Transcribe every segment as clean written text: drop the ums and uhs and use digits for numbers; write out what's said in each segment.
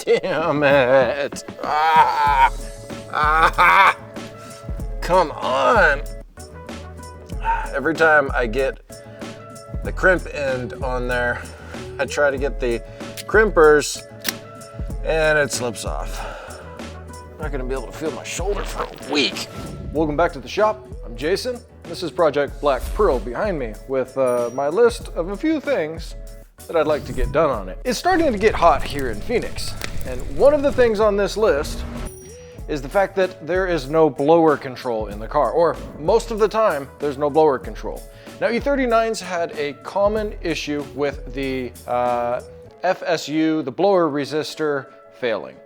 Damn it. Ah. Ah. Come on. Every time I get the crimp end on there, I try to get the crimpers and it slips off. I'm not gonna be able to feel my shoulder for a week. Welcome back to the shop. I'm Jason. This is Project Black Pearl behind me with my list of a few things that I'd like to get done on it. It's starting to get hot here in Phoenix, and one of the things on this list is the fact that there is no blower control in the car, or most of the time, there's no blower control. Now, E39s had a common issue with the FSU, the blower resistor, failing.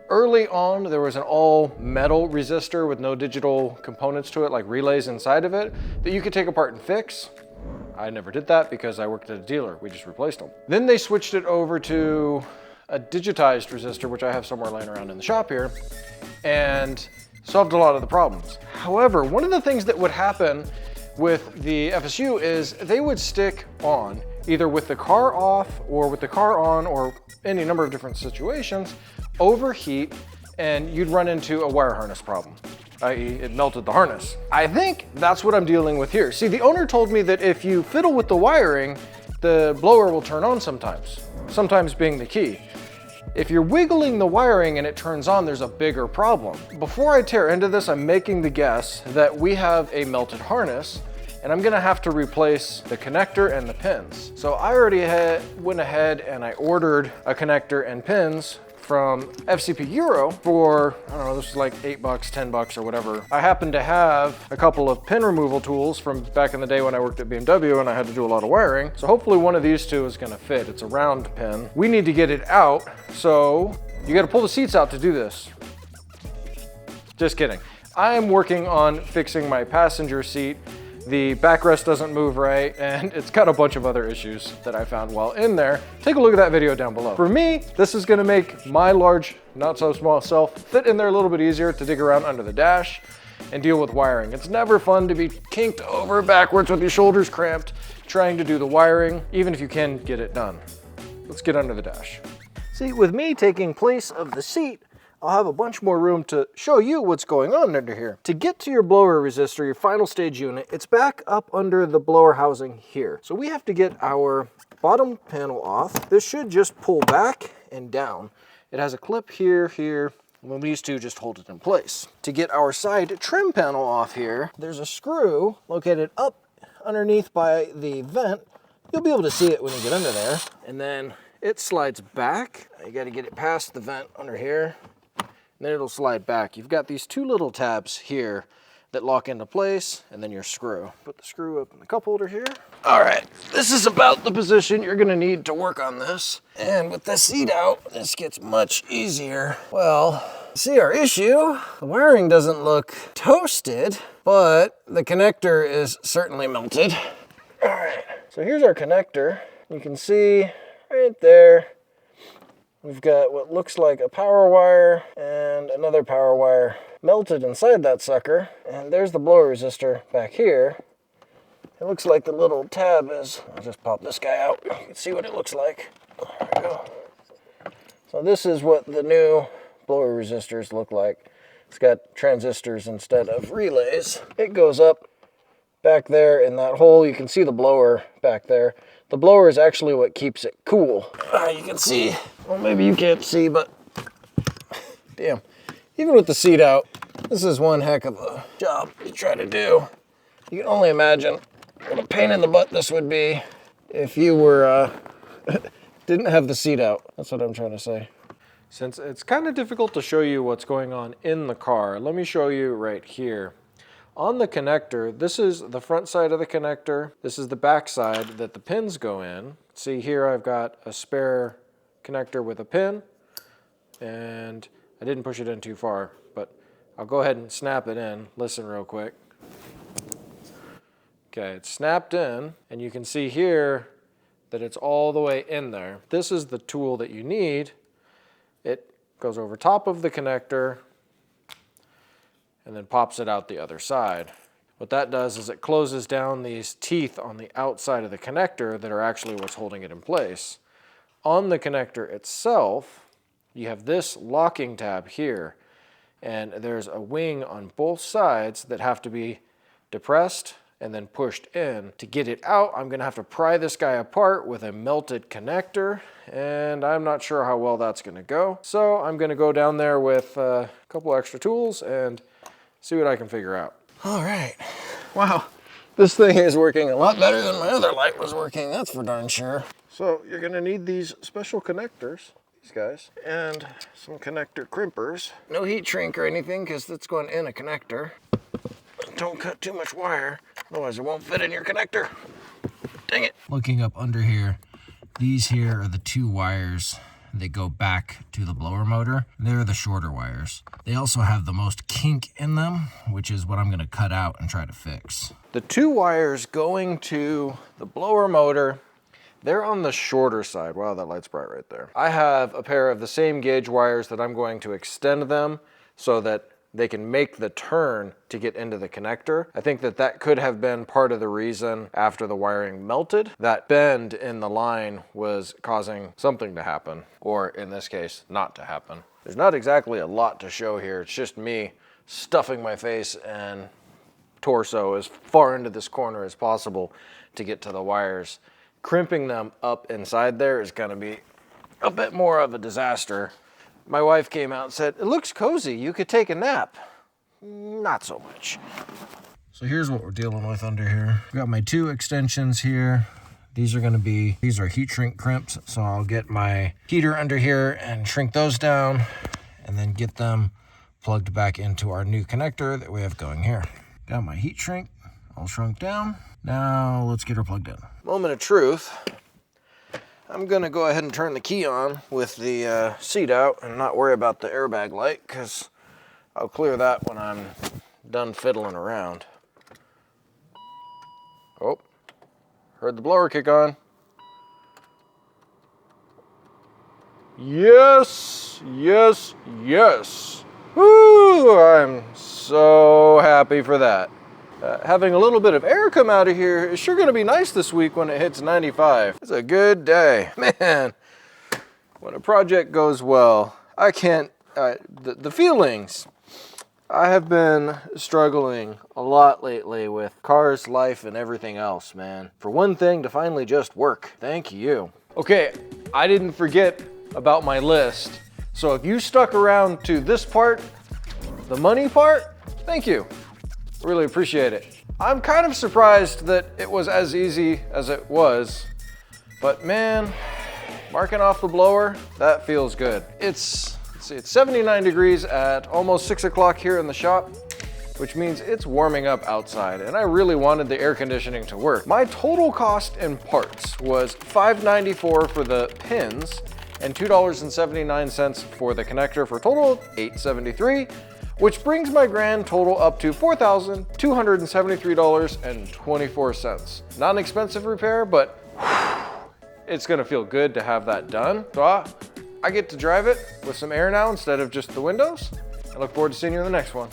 Early on, there was an all metal resistor with no digital components to it, like relays inside of it, that you could take apart and fix. I never did that because I worked at a dealer. We just replaced them. Then they switched it over to a digitized resistor, which I have somewhere laying around in the shop here, and solved a lot of the problems. However, one of the things that would happen with the FSU is they would stick on, either with the car off or with the car on, or any number of different situations, overheat, and you'd run into a wire harness problem, i.e. it melted the harness. I think that's what I'm dealing with here. See, the owner told me that if you fiddle with the wiring, the blower will turn on sometimes being the key. If you're wiggling the wiring and it turns on, there's a bigger problem. Before I tear into this, I'm making the guess that we have a melted harness, and I'm gonna have to replace the connector and the pins. So I already went ahead and I ordered a connector and pins from FCP Euro for, I don't know, this was like $8, $10 or whatever. I happen to have a couple of pin removal tools from back in the day when I worked at BMW and I had to do a lot of wiring. So hopefully one of these two is gonna fit. It's a round pin. We need to get it out, so you gotta pull the seats out to do this. Just kidding. I am working on fixing my passenger seat. The backrest doesn't move right, and it's got a bunch of other issues that I found while in there. Take a look at that video down below. For me, this is gonna make my large, not so small self fit in there a little bit easier to dig around under the dash and deal with wiring. It's never fun to be kinked over backwards with your shoulders cramped trying to do the wiring, even if you can get it done. Let's get under the dash. See, with me taking place of the seat, I'll have a bunch more room to show you what's going on under here. To get to your blower resistor, your final stage unit, it's back up under the blower housing here. So we have to get our bottom panel off. This should just pull back and down. It has a clip here, and these two just hold it in place. To get our side trim panel off here, there's a screw located up underneath by the vent. You'll be able to see it when you get under there. And then it slides back. You gotta get it past the vent under here. Then it'll slide back. You've got these two little tabs here that lock into place, and then your screw. Put the screw up in the cup holder here. All right, this is about the position you're gonna need to work on this. And with the seat out, this gets much easier. Well, see our issue? The wiring doesn't look toasted, but the connector is certainly melted. All right, so here's our connector. You can see right there, we've got what looks like a power wire and another power wire melted inside that sucker. And there's the blower resistor back here. It looks like the little tab is, I'll just pop this guy out. You can see what it looks like. There we go. So this is what the new blower resistors look like. It's got transistors instead of relays. It goes up back there in that hole. You can see the blower back there. The blower is actually what keeps it cool. You can see, well, maybe you can't see, but damn. Even with the seat out, this is one heck of a job to try to do. You can only imagine what a pain in the butt this would be if you were, didn't have the seat out. That's what I'm trying to say. Since it's kind of difficult to show you what's going on in the car, let me show you right here. On the connector, this is the front side of the connector. This is the back side that the pins go in. See here, I've got a spare connector with a pin, and I didn't push it in too far, but I'll go ahead and snap it in. Listen real quick. Okay, it's snapped in, and you can see here that it's all the way in there. This is the tool that you need. It goes over top of the connector, and then pops it out the other side. What that does is it closes down these teeth on the outside of the connector that are actually what's holding it in place. On the connector itself, you have this locking tab here, and there's a wing on both sides that have to be depressed and then pushed in. To get it out, I'm gonna have to pry this guy apart with a melted connector, and I'm not sure how well that's gonna go. So I'm gonna go down there with a couple extra tools and see what I can figure out. All right, wow. This thing is working a lot better than my other light was working, that's for darn sure. So you're gonna need these special connectors, these guys, and some connector crimpers. No heat shrink or anything, because that's going in a connector. Don't cut too much wire, otherwise it won't fit in your connector. Dang it. Looking up under here, these here are the 2 wires that go back to the blower motor. They're the shorter wires. They also have the most kink in them, which is what I'm gonna cut out and try to fix. The 2 wires going to the blower motor, they're on the shorter side. Wow, that light's bright right there. I have a pair of the same gauge wires that I'm going to extend them so that they can make the turn to get into the connector. I think that that could have been part of the reason after the wiring melted. That bend in the line was causing something to happen, or in this case, not to happen. There's not exactly a lot to show here. It's just me stuffing my face and torso as far into this corner as possible to get to the wires. Crimping them up inside there is gonna be a bit more of a disaster. My wife came out and said, "It looks cozy, you could take a nap." Not so much. So here's what we're dealing with under here. I've got my 2 extensions here. These are heat shrink crimps. So I'll get my heater under here and shrink those down and then get them plugged back into our new connector that we have going here. Got my heat shrink all shrunk down. Now let's get her plugged in. Moment of truth. I'm gonna go ahead and turn the key on with the seat out and not worry about the airbag light, because I'll clear that when I'm done fiddling around. Oh, heard the blower kick on. Yes, yes, yes. Woo, I'm so happy for that. Having a little bit of air come out of here is sure gonna be nice this week when it hits 95. It's a good day. Man, when a project goes well, I can't, the feelings. I have been struggling a lot lately with cars, life, and everything else, man. For one thing to finally just work. Thank you. Okay, I didn't forget about my list. So if you stuck around to this part, the money part, thank you. Really appreciate it. I'm kind of surprised that it was as easy as it was, but man, marking off the blower, that feels good. It's 79 degrees at almost 6 o'clock here in the shop, which means it's warming up outside, and I really wanted the air conditioning to work. My total cost in parts was $5.94 for the pins and $2.79 for the connector, for a total of $8.73. which brings my grand total up to $4,273.24. Not an expensive repair, but it's gonna feel good to have that done. So I get to drive it with some air now instead of just the windows. I look forward to seeing you in the next one.